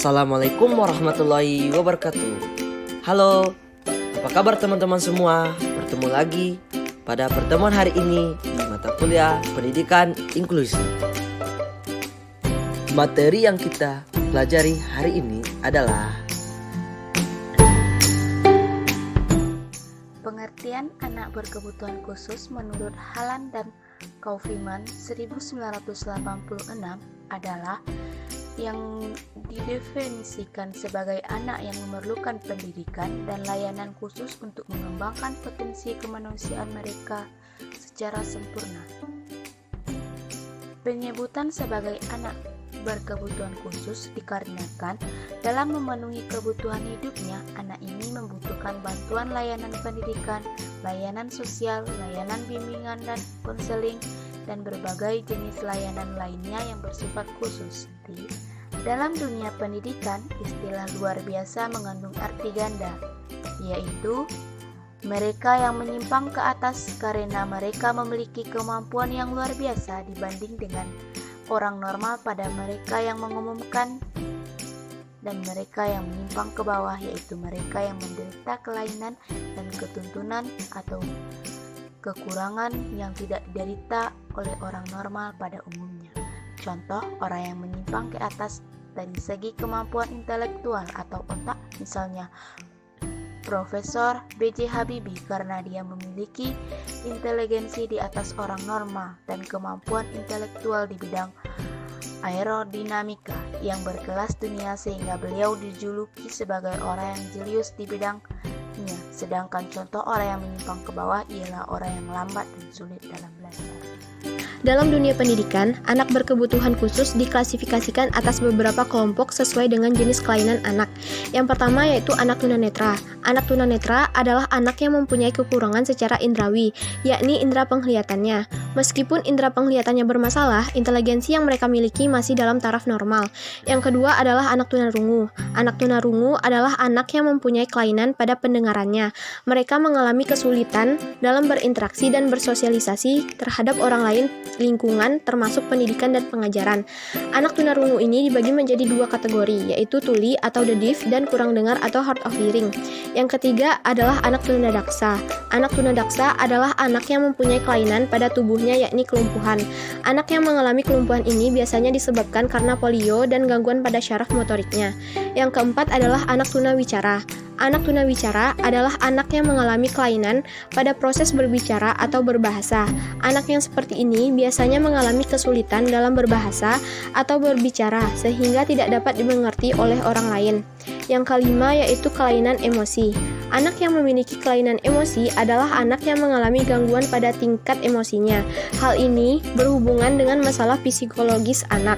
Assalamualaikum warahmatullahi wabarakatuh. Halo, apa kabar teman-teman semua? Bertemu lagi pada pertemuan hari ini di mata kuliah Pendidikan Inklusi. Materi yang kita pelajari hari ini adalah pengertian anak berkebutuhan khusus menurut Haaland dan Kaufman 1986 adalah yang didefinisikan sebagai anak yang memerlukan pendidikan dan layanan khusus untuk mengembangkan potensi kemanusiaan mereka secara sempurna. Penyebutan sebagai anak berkebutuhan khusus dikarenakan dalam memenuhi kebutuhan hidupnya, anak ini membutuhkan bantuan layanan pendidikan, layanan sosial, layanan bimbingan dan konseling, dan berbagai jenis layanan lainnya yang bersifat khusus. Dalam dunia pendidikan, istilah luar biasa mengandung arti ganda, yaitu mereka yang menyimpang ke atas karena mereka memiliki kemampuan yang luar biasa dibanding dengan orang normal, pada mereka yang mengumumkan, dan mereka yang menyimpang ke bawah, yaitu mereka yang menderita kelainan dan ketuntunan atau kekurangan yang tidak diderita oleh orang normal pada umumnya. Contoh orang yang menyimpang ke atas dari segi kemampuan intelektual atau otak, misalnya Profesor B.J. Habibie karena dia memiliki inteligensi di atas orang normal dan kemampuan intelektual di bidang aerodinamika yang berkelas dunia sehingga beliau dijuluki sebagai orang yang jelius di bidangnya. Sedangkan contoh orang yang menyimpang ke bawah ialah orang yang lambat dan sulit dalam belajar. Dalam dunia pendidikan, anak berkebutuhan khusus diklasifikasikan atas beberapa kelompok sesuai dengan jenis kelainan anak. Yang pertama yaitu anak tunanetra. Anak tunanetra adalah anak yang mempunyai kekurangan secara indrawi, yakni indera penglihatannya. Meskipun indera penglihatannya bermasalah, inteligensi yang mereka miliki masih dalam taraf normal. Yang kedua adalah anak tunarungu. Anak tunarungu adalah anak yang mempunyai kelainan pada pendengarannya. Mereka mengalami kesulitan dalam berinteraksi dan bersosialisasi terhadap orang lain, lingkungan, termasuk pendidikan dan pengajaran. Anak tunarungu ini dibagi menjadi dua kategori, yaitu tuli atau the deaf dan kurang dengar atau hard of hearing. Yang ketiga adalah anak tunadaksa. Anak tunadaksa adalah anak yang mempunyai kelainan pada tubuhnya, yakni kelumpuhan. Anak yang mengalami kelumpuhan ini biasanya disebabkan karena polio dan gangguan pada syaraf motoriknya. Yang keempat adalah anak tunawicara. Anak tunawicara adalah anak yang mengalami kelainan pada proses berbicara atau berbahasa. Anak yang seperti ini biasanya mengalami kesulitan dalam berbahasa atau berbicara sehingga tidak dapat dimengerti oleh orang lain. Yang kelima yaitu kelainan emosi. Anak yang memiliki kelainan emosi adalah anak yang mengalami gangguan pada tingkat emosinya. Hal ini berhubungan dengan masalah psikologis anak.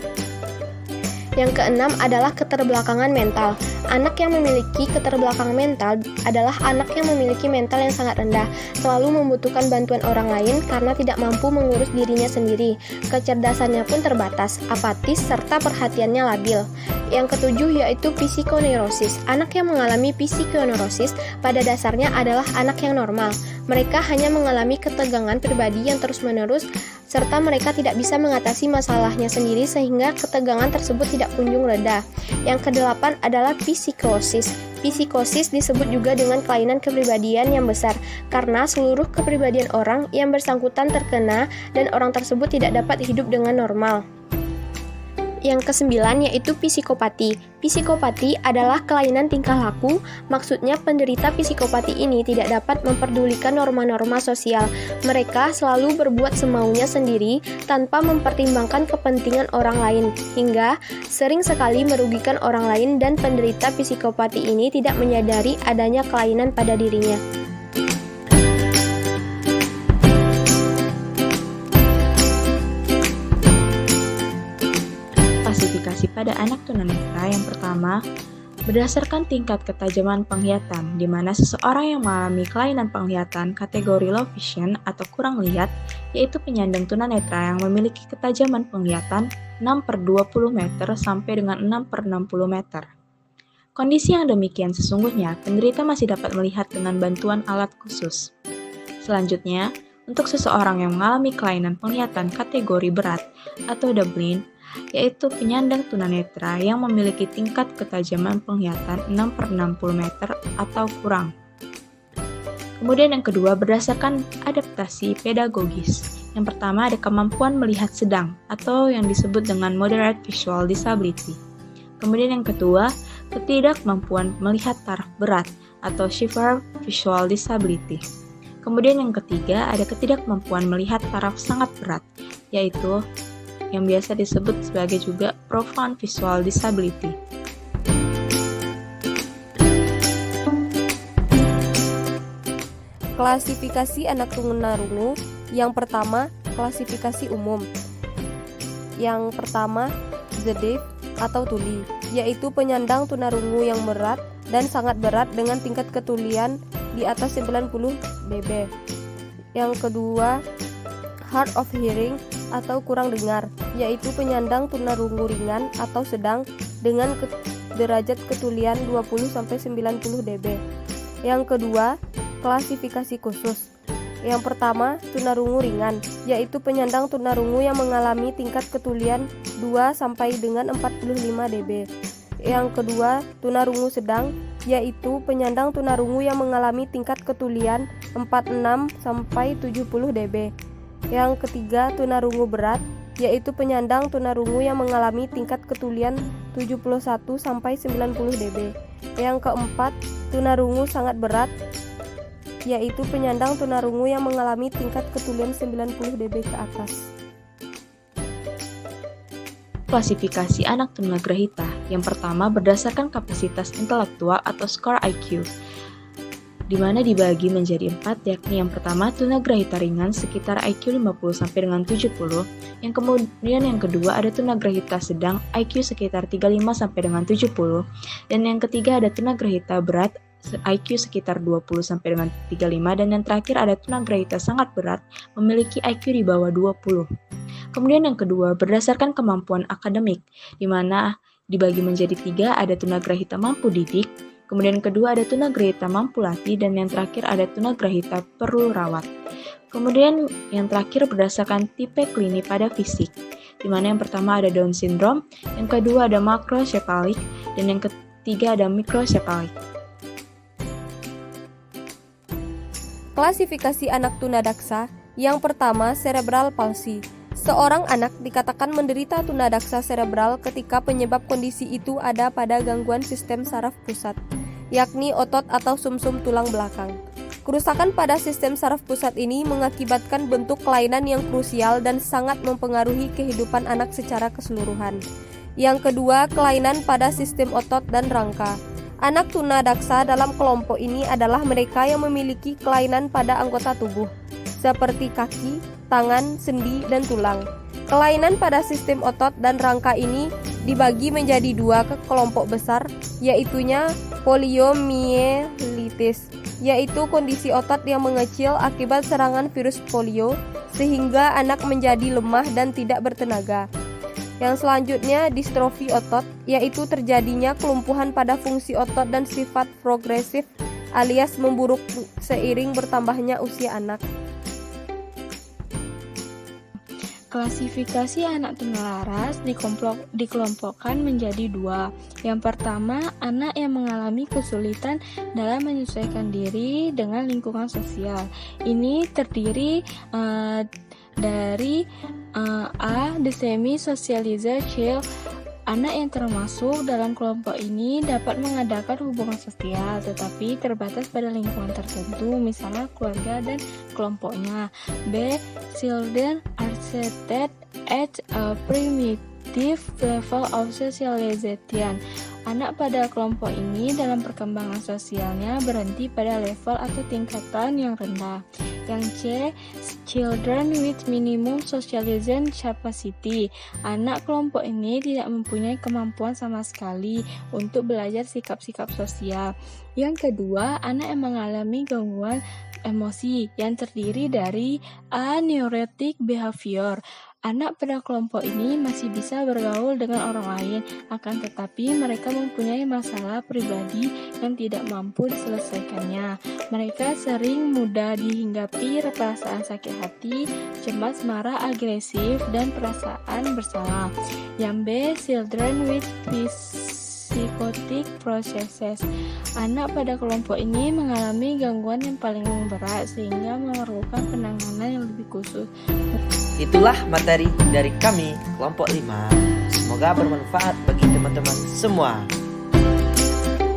Yang keenam adalah keterbelakangan mental. Anak yang memiliki keterbelakangan mental adalah anak yang memiliki mental yang sangat rendah, selalu membutuhkan bantuan orang lain karena tidak mampu mengurus dirinya sendiri. Kecerdasannya pun terbatas, apatis, serta perhatiannya labil. Yang ketujuh yaitu psikoneurosis. Anak yang mengalami psikoneurosis pada dasarnya adalah anak yang normal. Mereka hanya mengalami ketegangan pribadi yang terus-menerus, serta mereka tidak bisa mengatasi masalahnya sendiri sehingga ketegangan tersebut tidak kunjung reda. Yang kedelapan adalah psikosis. Psikosis disebut juga dengan kelainan kepribadian yang besar karena seluruh kepribadian orang yang bersangkutan terkena dan orang tersebut tidak dapat hidup dengan normal. Yang kesembilan yaitu psikopati. Psikopati adalah kelainan tingkah laku, maksudnya penderita psikopati ini tidak dapat memperdulikan norma-norma sosial. Mereka selalu berbuat semaunya sendiri tanpa mempertimbangkan kepentingan orang lain, hingga sering sekali merugikan orang lain, dan penderita psikopati ini tidak menyadari adanya kelainan pada dirinya. Klasifikasi pada anak tunanetra yang pertama, berdasarkan tingkat ketajaman penglihatan, di mana seseorang yang mengalami kelainan penglihatan kategori low vision atau kurang lihat, yaitu penyandang tunanetra yang memiliki ketajaman penglihatan 6/20 meter sampai dengan 6/60 meter. Kondisi yang demikian sesungguhnya, penderita masih dapat melihat dengan bantuan alat khusus. Selanjutnya, untuk seseorang yang mengalami kelainan penglihatan kategori berat atau the blind, yaitu penyandang tunanetra yang memiliki tingkat ketajaman penglihatan 6/60 meter atau kurang. Kemudian yang kedua, berdasarkan adaptasi pedagogis. Yang pertama ada kemampuan melihat sedang atau yang disebut dengan moderate visual disability. Kemudian yang kedua, ketidakmampuan melihat taraf berat atau severe visual disability. Kemudian yang ketiga ada ketidakmampuan melihat taraf sangat berat, yaitu yang biasa disebut sebagai juga profound visual disability. Klasifikasi anak tunarungu. Yang pertama, klasifikasi umum. Yang pertama, the deaf atau tuli, yaitu penyandang tunarungu yang berat dan sangat berat dengan tingkat ketulian di atas 90 dB. Yang kedua, hard of hearing atau kurang dengar, yaitu penyandang tunarungu ringan atau sedang dengan derajat ketulian 20-90 dB. Yang kedua, klasifikasi khusus. Yang pertama, tunarungu ringan, yaitu penyandang tunarungu yang mengalami tingkat ketulian 2-45 dB. Yang kedua, tunarungu sedang, yaitu penyandang tunarungu yang mengalami tingkat ketulian 46-70 dB. Yang ketiga, tunarungu berat, yaitu penyandang tunarungu yang mengalami tingkat ketulian 71-90 dB. Yang keempat, tunarungu sangat berat, yaitu penyandang tunarungu yang mengalami tingkat ketulian 90 dB ke atas. Klasifikasi anak tunagrahita. Yang pertama berdasarkan kapasitas intelektual atau skor IQ, di mana dibagi menjadi 4, yakni yang pertama tunagrahita ringan sekitar IQ 50 sampai dengan 70, yang kemudian yang kedua ada tunagrahita sedang IQ sekitar 35 sampai dengan 70, dan yang ketiga ada tunagrahita berat IQ sekitar 20 sampai dengan 35, dan yang terakhir ada tunagrahita sangat berat memiliki IQ di bawah 20. Kemudian yang kedua, berdasarkan kemampuan akademik, di mana dibagi menjadi 3, ada tunagrahita mampu didik, kemudian yang kedua ada tunagrahita mampu latih, dan yang terakhir ada tunagrahita perlu rawat. Kemudian yang terakhir berdasarkan tipe klinis pada fisik, di mana yang pertama ada Down syndrome, yang kedua ada macrocephalic, dan yang ketiga ada microcephalic. Klasifikasi anak tunadaksa. Yang pertama, cerebral palsy. Seorang anak dikatakan menderita tunadaksa cerebral ketika penyebab kondisi itu ada pada gangguan sistem saraf pusat, yakni otot atau sumsum tulang belakang. Kerusakan pada sistem saraf pusat ini mengakibatkan bentuk kelainan yang krusial dan sangat mempengaruhi kehidupan anak secara keseluruhan. Yang kedua, kelainan pada sistem otot dan rangka. Anak tunadaksa dalam kelompok ini adalah mereka yang memiliki kelainan pada anggota tubuh, seperti kaki, tangan, sendi, dan tulang. Kelainan pada sistem otot dan rangka ini dibagi menjadi 2 ke kelompok besar, yaitunya poliomyelitis, yaitu kondisi otot yang mengecil akibat serangan virus polio, sehingga anak menjadi lemah dan tidak bertenaga. Yang selanjutnya, distrofi otot, yaitu terjadinya kelumpuhan pada fungsi otot dan sifat progresif alias memburuk seiring bertambahnya usia anak. Klasifikasi anak tunalaras dikelompokkan menjadi 2. Yang pertama, anak yang mengalami kesulitan dalam menyesuaikan diri dengan lingkungan sosial. Ini terdiri dari A. The semi-socialized child. Anak yang termasuk dalam kelompok ini dapat mengadakan hubungan sosial, tetapi terbatas pada lingkungan tertentu, misalnya keluarga dan kelompoknya. B. Children are set at a primitive level of socialization. Anak pada kelompok ini dalam perkembangan sosialnya berhenti pada level atau tingkatan yang rendah. Yang C, children with minimum socialization capacity. Anak kelompok ini tidak mempunyai kemampuan sama sekali untuk belajar sikap-sikap sosial. Yang kedua, anak yang mengalami gangguan emosi yang terdiri dari A. Neurotic behavior. Anak pada kelompok ini masih bisa bergaul dengan orang lain, akan tetapi mereka mempunyai masalah pribadi yang tidak mampu diselesaikannya. Mereka sering mudah dihinggapi perasaan sakit hati, cemas, marah, agresif, dan perasaan bersalah. Yang B. Children with psychotic processes. Anak pada kelompok ini mengalami gangguan yang paling berat sehingga memerlukan penanganan yang lebih khusus. Itulah materi dari kami kelompok 5. Semoga bermanfaat bagi teman-teman semua.